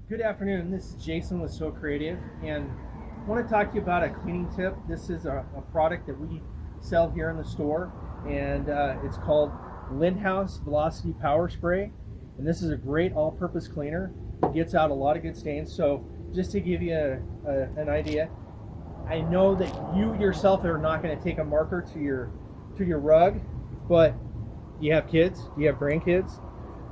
Good afternoon. This is Jason with So Creative, and I want to talk to you about a cleaning tip. This is a product that we sell here in the store, and it's called Lindhaus Velocity Power Spray. And this is a great all-purpose cleaner. It gets out a lot of good stains. So, just to give you an idea, I know that you yourself are not going to take a marker to your rug, but do you have kids? Do you have grandkids?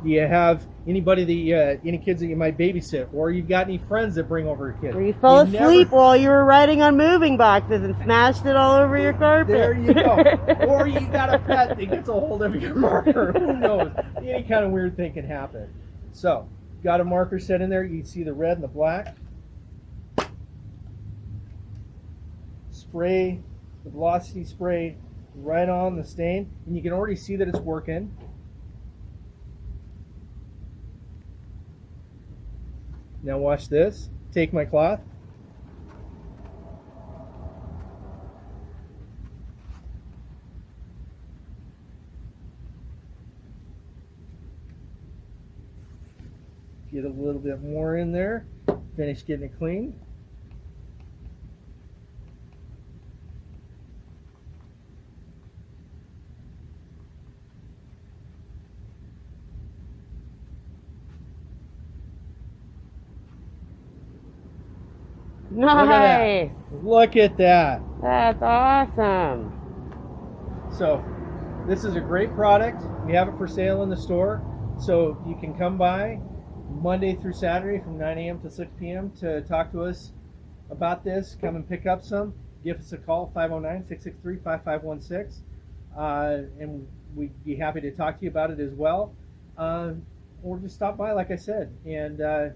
Do you have anybody that any kids that you might babysit, or you've got any friends that bring over a kid? Or you fell You asleep never, while you were riding on moving boxes and smashed it all over your carpet. there you go. Or you got a pet that gets a hold of your marker. Who knows? Any kind of weird thing can happen. So, got a marker set in there. You can see the red and the black. Spray the velocity spray right on the stain, and you can already see that it's working. Now watch this. Take my cloth. Get a little bit more in there. Finish getting it clean. Nice. Look at that. That's awesome. So this is a great product. We have it for sale in the store. So you can come by Monday through Saturday from 9 a.m. to 6 p.m. to talk to us about this. Come and pick up some. Give us a call, 509-663-5516. And we'd be happy to talk to you about it as well. Or just stop by, like I said, and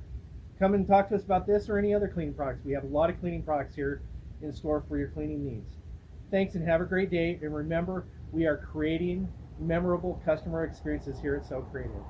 come and talk to us about this or any other cleaning products. We have a lot of cleaning products here in store for your cleaning needs. Thanks and have a great day. And remember, we are creating memorable customer experiences here at So Creative.